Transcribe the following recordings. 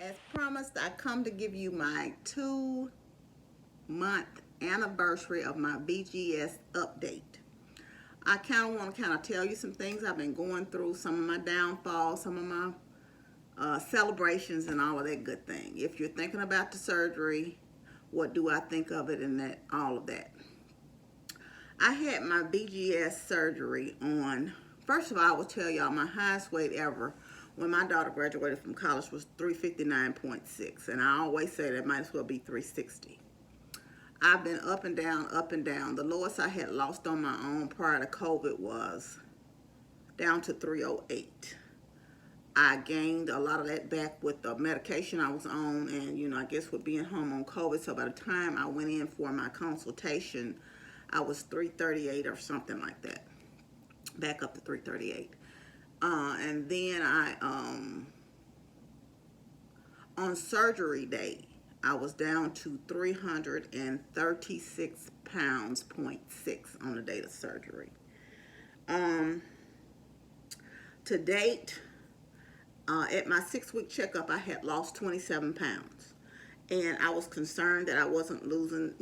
As promised, I come to give you my 2-month anniversary of my BGS update. I kind of want to tell you some things I've been going through, some of my downfalls, some of my celebrations, and all of that good thing. If you're thinking about the surgery, what do I think of it, and that all of that. I had my BGS surgery on. First of all, I will tell y'all my highest weight ever when my daughter graduated from college was 359.6, and I always say that might as well be 360. I've been up and down, up and down. The lowest I had lost on my own prior to COVID was down to 308. I gained a lot of that back with the medication I was on, and I guess with being home on COVID. So by the time I went in for my consultation, I was 338 or something like that, back up to 338. And then on surgery day, I was down to 336 pounds, .6 on the date of surgery. Um, to date, at my 6-week checkup, I had lost 27 pounds. And I was concerned that I wasn't losing,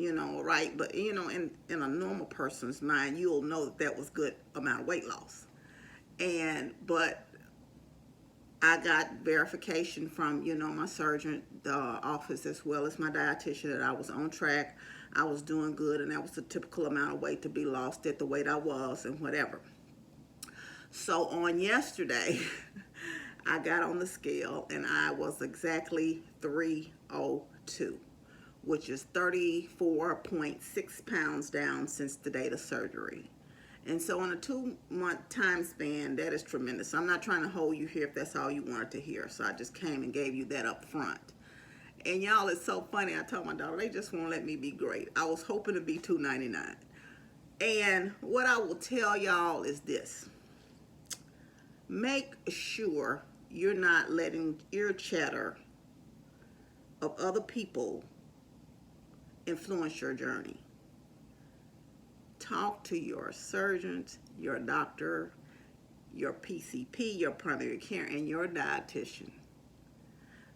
right. But, in a normal person's mind, you'll know that was good amount of weight loss. But I got verification from, my surgeon office as well as my dietitian that I was on track. I was doing good, and that was the typical amount of weight to be lost at the weight I was and whatever. So on yesterday, I got on the scale and I was exactly 302, which is 34.6 pounds down since the date of surgery. And so in a 2-month time span, that is tremendous. I'm not trying to hold you here if that's all you wanted to hear. So I just came and gave you that up front. And y'all, it's so funny. I told my daughter, they just won't let me be great. I was hoping to be 299. And what I will tell y'all is this. Make sure you're not letting ear chatter of other people influence your journey. Talk to your surgeons, your doctor, your PCP, your primary care, and your dietitian.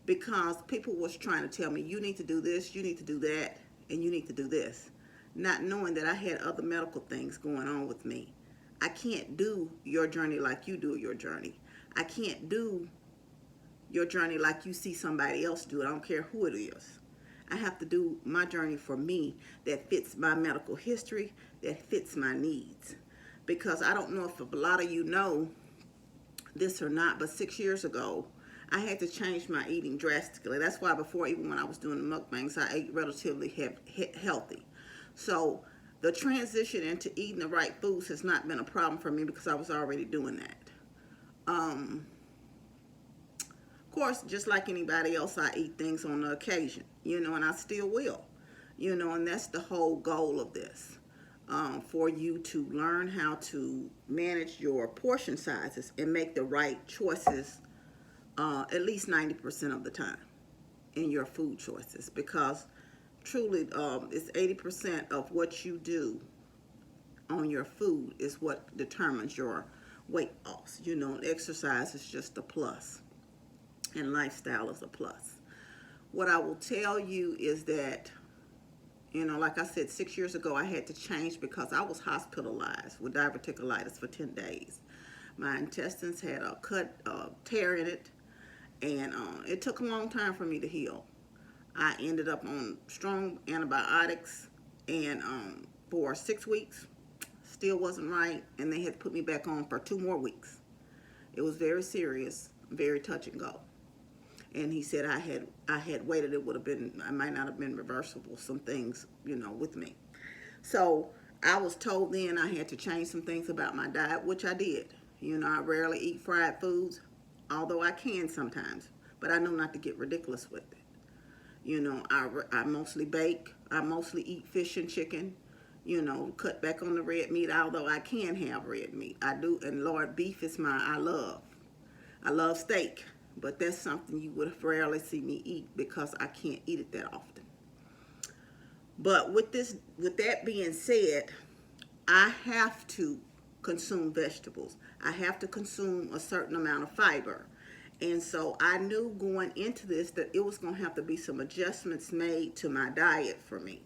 Because people was trying to tell me, you need to do this, you need to do that, and you need to do this. Not knowing that I had other medical things going on with me. I can't do your journey like you do your journey. I can't do your journey like you see somebody else do it. I don't care who it is. I have to do my journey for me that fits my medical history, that fits my needs. Because I don't know if a lot of you know this or not, but 6 years ago, I had to change my eating drastically. That's why before, even when I was doing the mukbangs, I ate relatively healthy. So the transition into eating the right foods has not been a problem for me because I was already doing that. Of course, just like anybody else, I eat things on the occasion, and I still will, and that's the whole goal of this, for you to learn how to manage your portion sizes and make the right choices at least 90% of the time in your food choices, because truly it's 80% of what you do on your food is what determines your weight loss. Exercise is just a plus and lifestyle is a plus. What I will tell you is that, like I said, 6 years ago, I had to change because I was hospitalized with diverticulitis for 10 days. My intestines had a tear in it, and it took a long time for me to heal. I ended up on strong antibiotics, and for 6 weeks, still wasn't right, and they had to put me back on for 2 more weeks. It was very serious, very touch and go. And he said I had waited, I might not have been reversible, some things, with me. So I was told then I had to change some things about my diet, which I did. I rarely eat fried foods, although I can sometimes, but I know not to get ridiculous with it. I mostly bake. I mostly eat fish and chicken. Cut back on the red meat, although I can have red meat. I do, and Lord, beef is I love. I love steak, but that's something you would rarely see me eat because I can't eat it that often. But with that being said, I have to consume vegetables. I have to consume a certain amount of fiber. And so I knew going into this that it was going to have to be some adjustments made to my diet for me.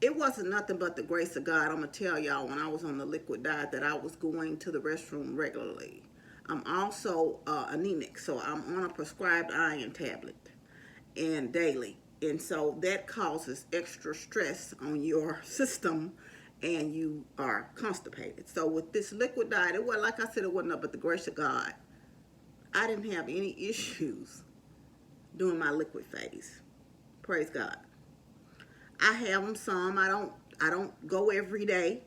It wasn't nothing but the grace of God. I'm going to tell y'all, when I was on the liquid diet, that I was going to the restroom regularly. I'm also anemic, so I'm on a prescribed iron tablet and daily. And so that causes extra stress on your system, and you are constipated. So with this liquid diet, it was, like I said, it wasn't up but the grace of God. I didn't have any issues during my liquid phase. Praise God. I have them some. I don't go every day,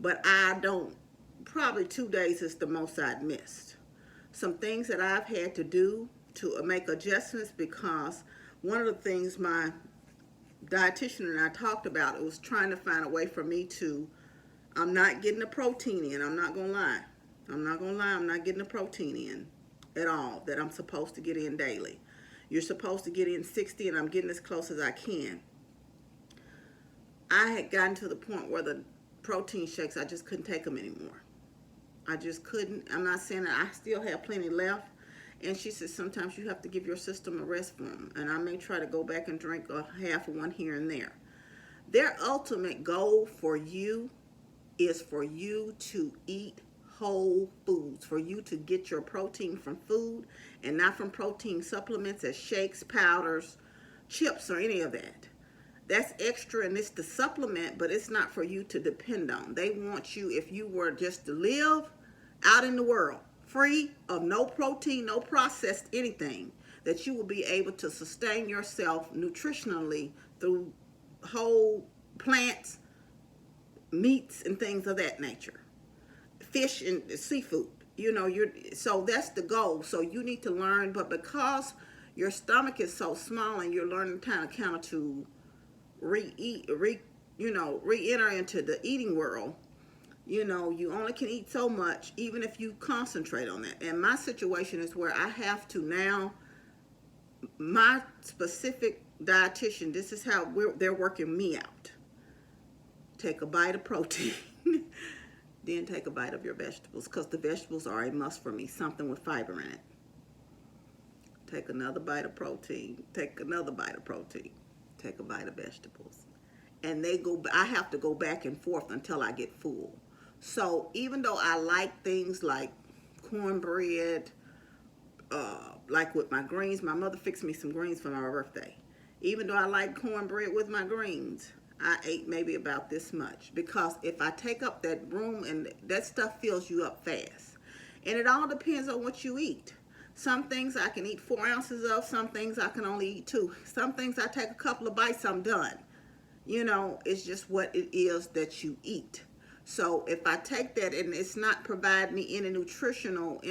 but I don't. Probably 2 days is the most I'd missed. Some things that I've had to do to make adjustments, because one of the things my dietitian and I talked about, it was trying to find a way for me to, I'm not getting the protein in. I'm not gonna lie. I'm not getting the protein in at all that I'm supposed to get in daily. You're supposed to get in 60, and I'm getting as close as I can. I had gotten to the point where the protein shakes, I just couldn't take them anymore. I just couldn't. I'm not saying that I still have plenty left. And she said sometimes you have to give your system a rest for them. And I may try to go back and drink a half of one here and there. Their ultimate goal for you is for you to eat whole foods, for you to get your protein from food and not from protein supplements as shakes, powders, chips, or any of that. That's extra, and it's the supplement, but it's not for you to depend on. They want you, if you were just to live out in the world, free of no protein, no processed anything, that you will be able to sustain yourself nutritionally through whole plants, meats, and things of that nature. Fish and seafood. So that's the goal. So you need to learn, but because your stomach is so small and you're learning kind of to re-enter into the eating world, you only can eat so much, even if you concentrate on that. And my situation is where I have to now, my specific dietitian, this is how they're working me out. Take a bite of protein, then take a bite of your vegetables, because the vegetables are a must for me, something with fiber in it. Take another bite of protein, take another bite of protein, take a bite of vegetables. And I have to go back and forth until I get full. So even though I like things like cornbread, like with my greens, my mother fixed me some greens for my birthday. Even though I like cornbread with my greens, I ate maybe about this much, because if I take up that room, and that stuff fills you up fast. And it all depends on what you eat. Some things I can eat 4 ounces of, some things I can only eat 2. Some things I take a couple of bites, I'm done. It's just what it is that you eat. So if I take that and it's not providing me any nutritional,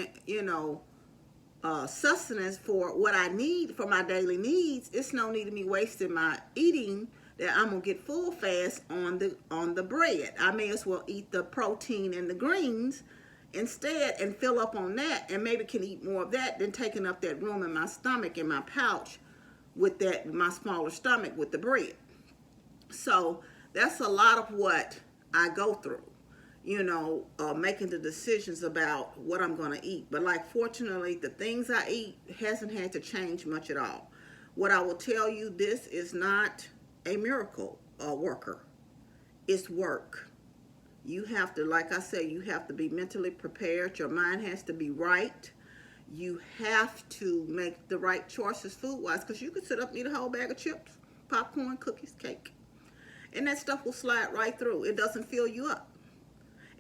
sustenance for what I need for my daily needs, it's no need of me wasting my eating that I'm gonna get full fast on the bread. I may as well eat the protein and the greens instead and fill up on that, and maybe can eat more of that than taking up that room in my stomach, in my pouch, with my smaller stomach with the bread. So that's a lot of what I go through, making the decisions about what I'm going to eat. But fortunately, the things I eat hasn't had to change much at all. What I will tell you, this is not a miracle worker. It's work. You have to, like I say, you have to be mentally prepared. Your mind has to be right. You have to make the right choices food-wise, because you could sit up and eat a whole bag of chips, popcorn, cookies, cake, and that stuff will slide right through. It doesn't fill you up.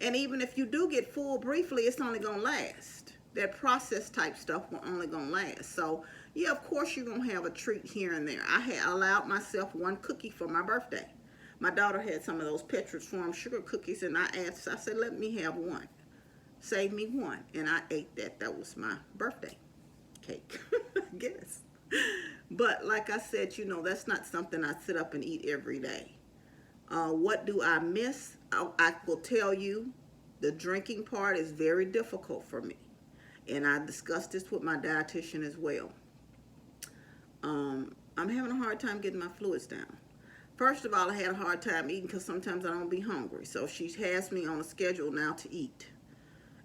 And even if you do get full briefly, it's only going to last. That processed type stuff will only going to last. So, yeah, of course you're going to have a treat here and there. I had allowed myself one cookie for my birthday. My daughter had some of those Petrus Farm sugar cookies, and I said, let me have one. Save me one. And I ate that. That was my birthday cake, I guess. But like I said, that's not something I sit up and eat every day. What do I miss? I will tell you, the drinking part is very difficult for me. And I discussed this with my dietitian as well. I'm having a hard time getting my fluids down. First of all, I had a hard time eating because sometimes I don't be hungry. So she has me on a schedule now to eat.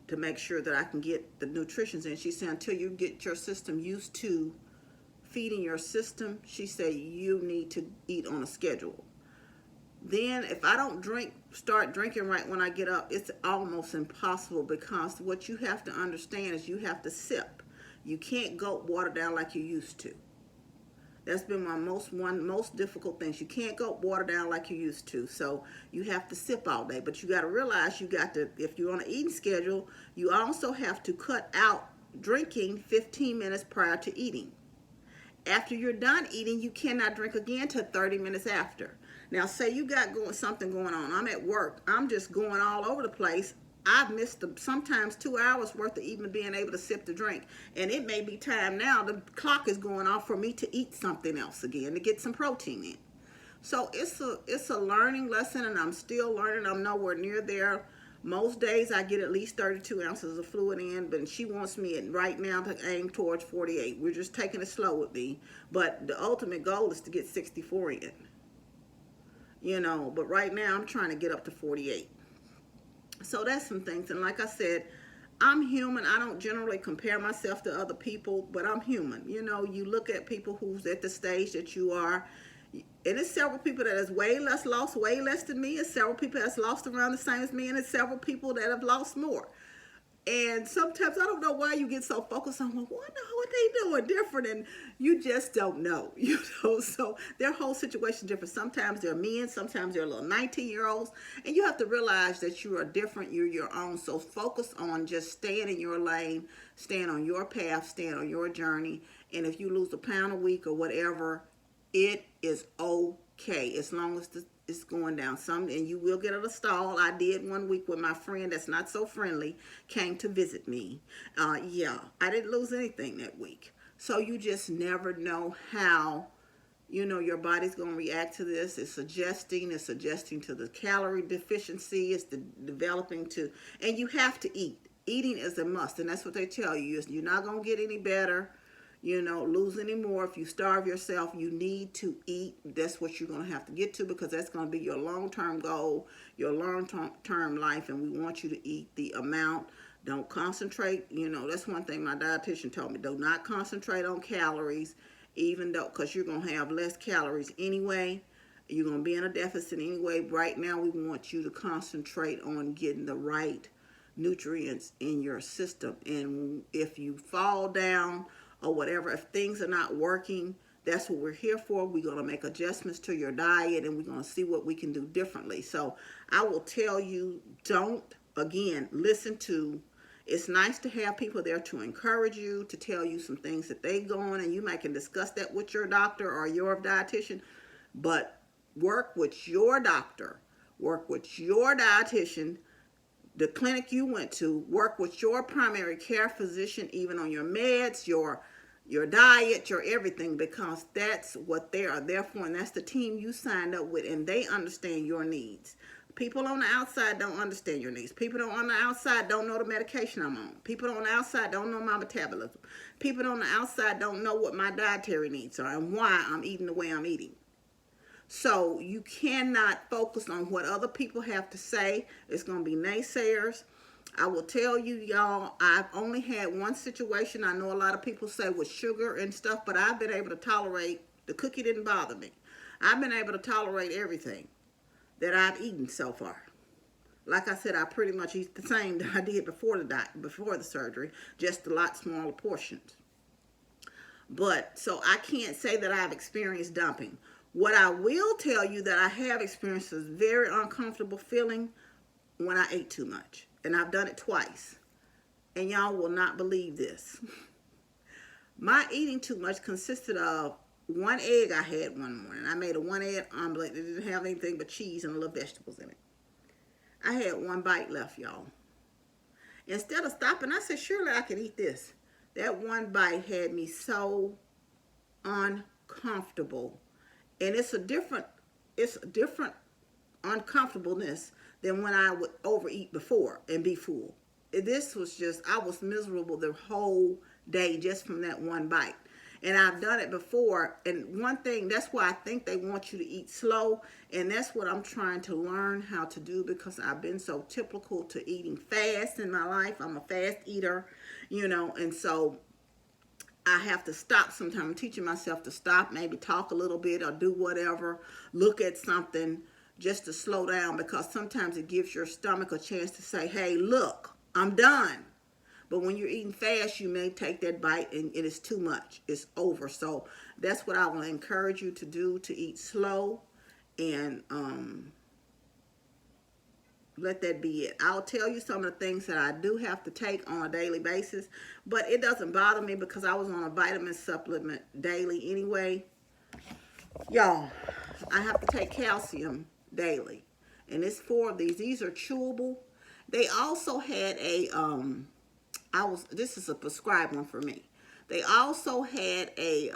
to make sure that I can get the nutrition in. She said, until you get your system used to feeding your system, she said, you need to eat on a schedule. Then if I don't start drinking right when I get up, it's almost impossible, because what you have to understand is you have to sip. You can't gulp water down like you used to. That's been my most difficult things. You can't gulp water down like you used to. So you have to sip all day. But you got to realize if you're on an eating schedule, you also have to cut out drinking 15 minutes prior to eating. After you're done eating, you cannot drink again till 30 minutes after. Now, say you got something going on. I'm at work. I'm just going all over the place. I've missed sometimes 2 hours worth of even being able to sip the drink. And it may be time now. The clock is going off for me to eat something else again, to get some protein in. So it's a learning lesson, and I'm still learning. I'm nowhere near there. Most days I get at least 32 ounces of fluid in, but she wants me right now to aim towards 48. We're just taking it slow with me. But the ultimate goal is to get 64 in. But right now I'm trying to get up to 48. So that's some things. And like I said, I'm human. I don't generally compare myself to other people, but I'm human. You look at people who's at the stage that you are, and it's several people that has lost way less than me. It's several people that's lost around the same as me, and it's several people that have lost more. And sometimes I don't know why you get so focused on, well, what they doing different, and you just don't know, So their whole situation is different. Sometimes they're men, sometimes they're little 19-year-olds, and you have to realize that you are different. You're your own. So focus on just staying in your lane, staying on your path, staying on your journey. And if you lose a pound a week or whatever, it is okay, as long as it's going down some, and you will get at a stall. I did one week with my friend that's not so friendly came to visit me. I didn't lose anything that week. So you just never know how your body's going to react to this. It's suggesting to the calorie deficiency. It's developing to, and you have to eat. Eating is a must, and that's what they tell you. You're not going to get any better, lose any more. If you starve yourself, you need to eat. That's what you're going to have to get to, because that's going to be your long-term goal, your long-term life, and we want you to eat the amount. Don't concentrate. That's one thing my dietitian told me. Do not concentrate on calories, even though, because you're going to have less calories anyway. You're going to be in a deficit anyway. Right now, we want you to concentrate on getting the right nutrients in your system. And if you fall down or whatever, if things are not working, that's what we're here for. We're going to make adjustments to your diet, and we're going to see what we can do differently. So I will tell you, listen to, it's nice to have people there to encourage you, to tell you some things that they go on, and you might can discuss that with your doctor or your dietitian, but work with your doctor, work with your dietitian, the clinic you went to, work with your primary care physician, even on your meds, your diet, your everything, because that's what they are there for, and that's the team you signed up with, and they understand your needs. People on the outside don't understand your needs. People on the outside don't know the medication I'm on. People on the outside don't know my metabolism. People on the outside don't know what my dietary needs are and why I'm eating the way I'm eating. So you cannot focus on what other people have to say. It's going to be naysayers. I will tell you, y'all, I've only had one situation. I know a lot of people say with sugar and stuff, but I've been able to tolerate, the cookie didn't bother me. I've been able to tolerate everything that I've eaten so far. Like I said, I pretty much eat the same that I did before the surgery, just a lot smaller portions. But, so I can't say that I've experienced dumping. What I will tell you that I have experienced is very uncomfortable feeling when I ate too much. And I've done it twice. And y'all will not believe this. My eating too much consisted of one egg I had one morning. I made a 1-egg omelet. It didn't have anything but cheese and little vegetables in it. I had one bite left, y'all. Instead of stopping, I said, surely I can eat this. That one bite had me so uncomfortable. And it's a different uncomfortableness than when I would overeat before and be full. This was just, I was miserable the whole day just from that one bite. And I've done it before. And one thing, that's why I think they want you to eat slow. And that's what I'm trying to learn how to do, because I've been so typical to eating fast in my life. I'm a fast eater, and so I have to stop sometimes. I'm teaching myself to stop, maybe talk a little bit or do whatever, look at something just to slow down, because sometimes it gives your stomach a chance to say, hey, look, I'm done. But when you're eating fast, you may take that bite and it is too much. It's over. So that's what I want to encourage you to do, to eat slow, and let that be it. I'll tell you some of the things that I do have to take on a daily basis, but it doesn't bother me because I was on a vitamin supplement daily anyway. Y'all, I have to take calcium daily, and it's 4 of these. These are chewable. They also had a this is a prescribed one for me. They also had a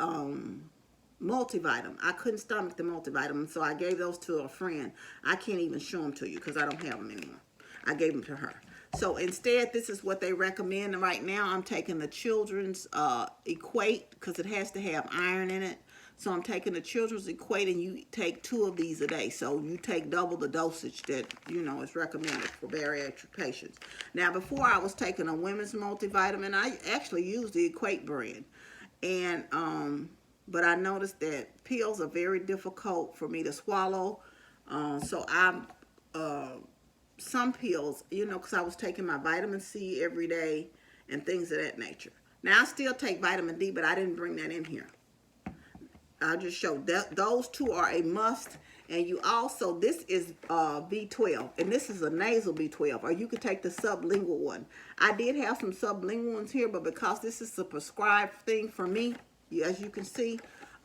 multivitamin. I couldn't stomach the multivitamin, so I gave those to a friend. I can't even show them to you because I don't have them anymore. I gave them to her. So instead, this is what they recommend. And right now, I'm taking the children's Equate, because it has to have iron in it. So I'm taking the children's Equate, and you take 2 of these a day. So you take double the dosage that, is recommended for bariatric patients. Now, before I was taking a women's multivitamin, I actually used the Equate brand. And, but I noticed that pills are very difficult for me to swallow. So I'm, some pills, because I was taking my vitamin C every day and things of that nature. Now, I still take vitamin D, but I didn't bring that in here. I'll just show that those 2 are a must. And you also, this is B12, and this is a nasal B12, or you could take the sublingual one. I did have some sublingual ones here, but because this is a prescribed thing for me, as you can see,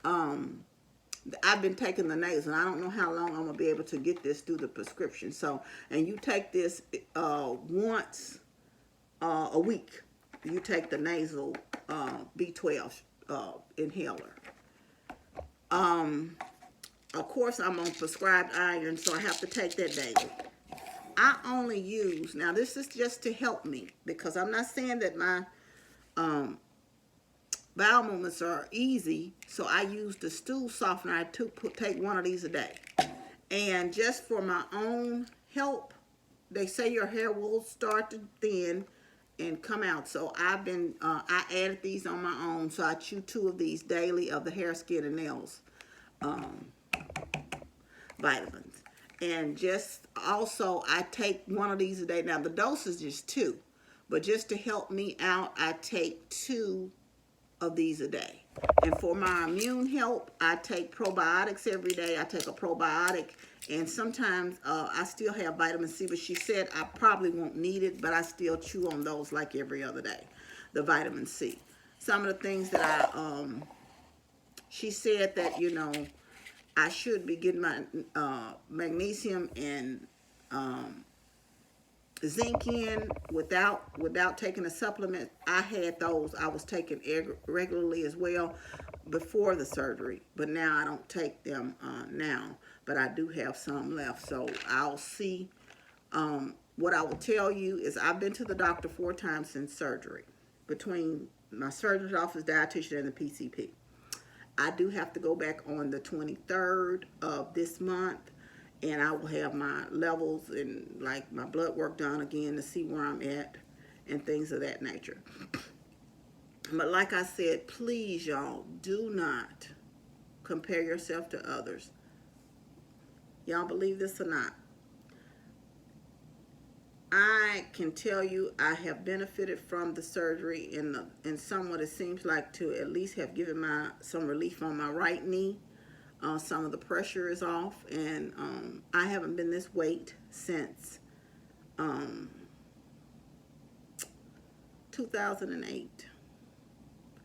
I've been taking the nasal. I don't know how long I'm going to be able to get this through the prescription. So, and you take this once a week. You take the nasal B12 inhaler. Of course, I'm on prescribed iron, so I have to take that daily. I only use, now this is just to help me, because I'm not saying that my bowel movements are easy, so I use the Stool Softener. I take 1 of these a day. And just for my own help, they say your hair will start to thin and come out. So I've been, I added these on my own, so I chew 2 of these daily of the hair, skin, and nails vitamins. And just also, I take 1 of these a day. Now, the dosage is 2, but just to help me out, I take 2 of these a day. And for my immune help, I take probiotics every day. I take a probiotic, and sometimes I still have vitamin C, but she said I probably won't need it, but I still chew on those like every other day, the vitamin C. Some of the things that she said that, I should be getting my magnesium and zinc in without taking a supplement. I had those. I was taking regularly as well before the surgery, but now I don't take them now, but I do have some left. So I'll see. What I will tell you is I've been to the doctor 4 times since surgery, between my surgeon's office, dietitian, and the PCP. I do have to go back on the 23rd of this month, and I will have my levels and like my blood work done again to see where I'm at and things of that nature. But like I said, please, y'all, do not compare yourself to others. Y'all believe this or not? I can tell you I have benefited from the surgery in somewhat it seems like to at least have given some relief on my right knee. Some of the pressure is off, and I haven't been this weight since 2008.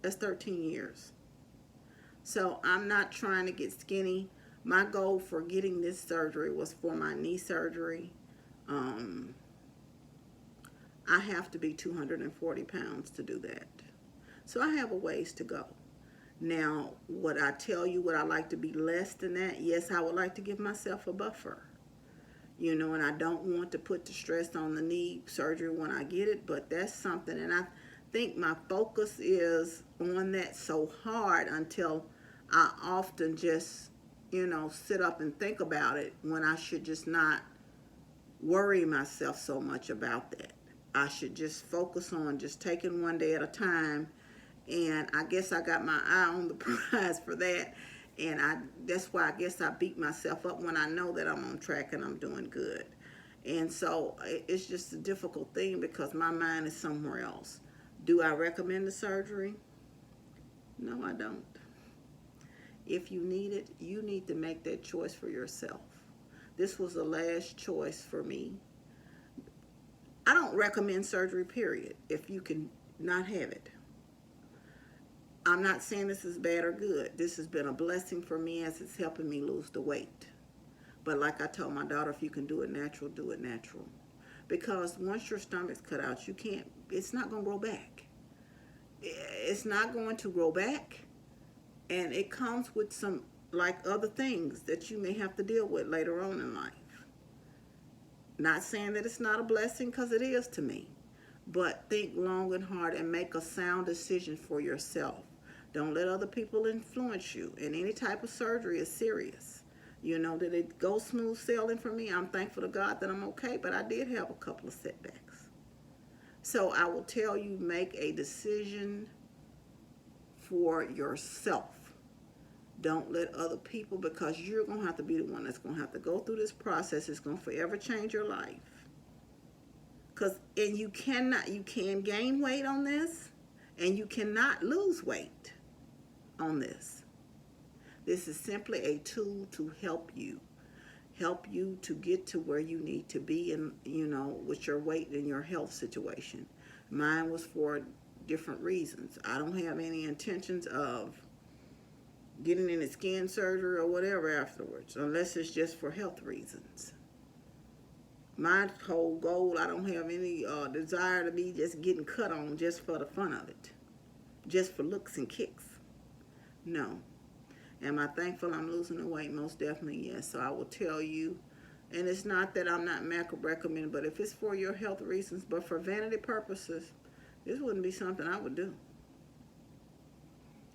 That's 13 years. So I'm not trying to get skinny. My goal for getting this surgery was for my knee surgery. I have to be 240 pounds to do that. So I have a ways to go. Now, would I tell you would I like to be less than that? Yes, I would like to give myself a buffer. And I don't want to put the stress on the knee surgery when I get it, but that's something. And think my focus is on that so hard until I often just, sit up and think about it when I should just not worry myself so much about that. I should just focus on just taking one day at a time. And I guess I got my eye on the prize for that. And that's why I guess I beat myself up when I know that I'm on track and I'm doing good. And so it's just a difficult thing because my mind is somewhere else. Do I recommend the surgery? No, I don't. If you need it, you need to make that choice for yourself. This was the last choice for me. I don't recommend surgery, period, if you can not have it. I'm not saying this is bad or good. This has been a blessing for me as it's helping me lose the weight. But like I told my daughter, if you can do it natural, do it natural. Because once your stomach's cut out, it's not going to grow back. It's not going to grow back. And it comes with some, like other things that you may have to deal with later on in life. Not saying that it's not a blessing, because it is to me. But think long and hard and make a sound decision for yourself. Don't let other people influence you. And any type of surgery is serious. Did it go smooth sailing for me? I'm thankful to God that I'm okay, but I did have a couple of setbacks. So I will tell you, make a decision for yourself. Don't let other people, because you're going to have to be the one that's going to have to go through this process. It's going to forever change your life. And you can gain weight on this, and you cannot lose weight on this. This is simply a tool to help you to get to where you need to be in, with your weight and your health situation. Mine was for different reasons. I don't have any intentions of getting any skin surgery or whatever afterwards, unless it's just for health reasons. My whole goal, I don't have any desire to be just getting cut on just for the fun of it, just for looks and kicks. No. Am I thankful I'm losing the weight? Most definitely, yes. So I will tell you, and it's not that I'm not recommending, but if it's for your health reasons, but for vanity purposes, this wouldn't be something I would do.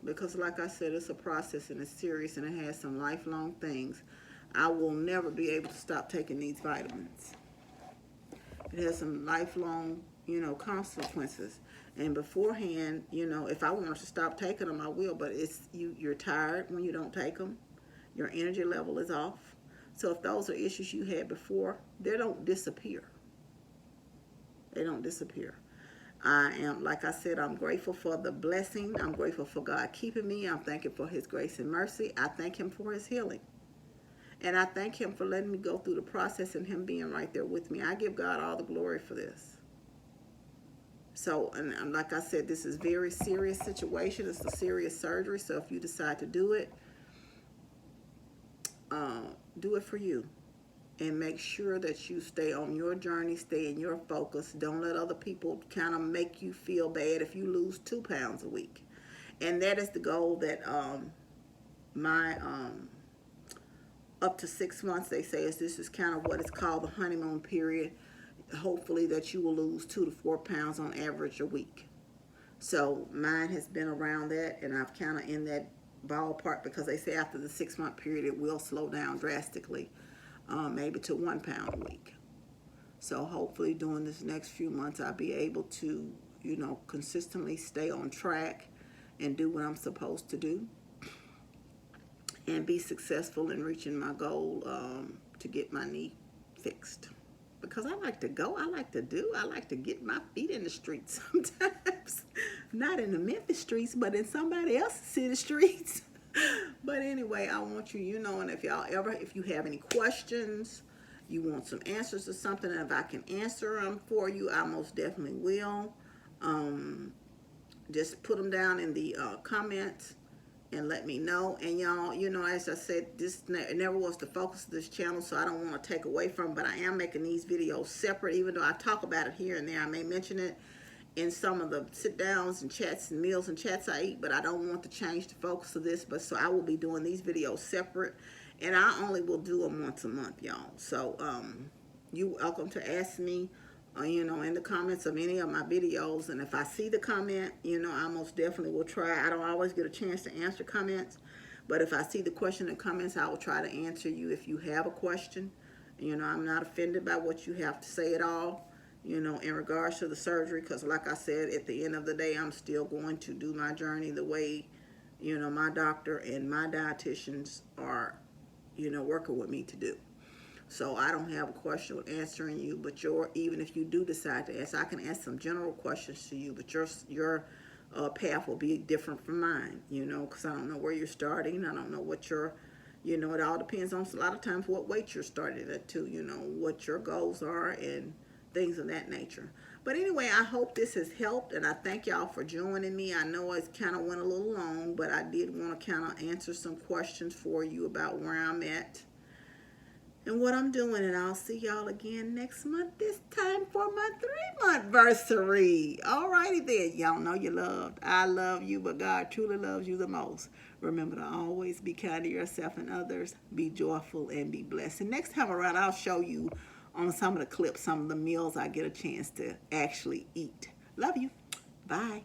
Because like I said, it's a process and it's serious and it has some lifelong things. I will never be able to stop taking these vitamins. It has some lifelong, consequences. And beforehand, if I want to stop taking them, I will. But you're tired when you don't take them. Your energy level is off. So if those are issues you had before, they don't disappear. They don't disappear. I am, like I said, I'm grateful for the blessing. I'm grateful for God keeping me. I'm thankful for His grace and mercy. I thank Him for His healing. And I thank Him for letting me go through the process and Him being right there with me. I give God all the glory for this. So, and like I said, this is a very serious situation. It's a serious surgery. So if you decide to do it for you. And make sure that you stay on your journey, stay in your focus. Don't let other people kind of make you feel bad if you lose 2 pounds a week. And that is the goal that my up to 6 months, they say, this is kind of what is called the honeymoon period. Hopefully that you will lose 2 to 4 pounds on average a week. So mine has been around that, and I've kind of in that ballpark, because they say after the 6-month period it will slow down drastically, maybe to 1 pound a week. So hopefully during this next few months I'll be able to, consistently stay on track and do what I'm supposed to do and be successful in reaching my goal to get my knee fixed. Because I like to go, I like to get my feet in the streets sometimes. Not in the Memphis streets, but in somebody else's city streets. But anyway, I want you, and if you have any questions, you want some answers to something, and if I can answer them for you, I most definitely will. Just put them down in the comments and let me know. And y'all, as I said, this never was the focus of this channel, so I don't want to take away from it, but I am making these videos separate. Even though I talk about it here and there, I may mention it in some of the sit downs and chats and meals and chats I eat, but I don't want to change the focus of this. But so I will be doing these videos separate, and I only will do them once a month, y'all. So you're welcome to ask me in the comments of any of my videos. And if I see the comment, I most definitely will try. I don't always get a chance to answer comments, but if I see the question in comments, I will try to answer you if you have a question. I'm not offended by what you have to say at all, in regards to the surgery, because like I said, at the end of the day, I'm still going to do my journey the way, my doctor and my dietitians are, working with me to do. So I don't have a question with answering you, but even if you do decide to ask, I can ask some general questions to you, but your path will be different from mine, because I don't know where you're starting. I don't know what it all depends on a lot of times what weight you're starting at too, what your goals are and things of that nature. But anyway, I hope this has helped, and I thank y'all for joining me. I know it kind of went a little long, but I did want to kind of answer some questions for you about where I'm at and what I'm doing. And I'll see y'all again next month, this time for my 3-month anniversary. Alrighty then. Y'all know you're loved. I love you, but God truly loves you the most. Remember to always be kind to yourself and others. Be joyful and be blessed. And next time around, I'll show you on some of the clips, some of the meals I get a chance to actually eat. Love you. Bye.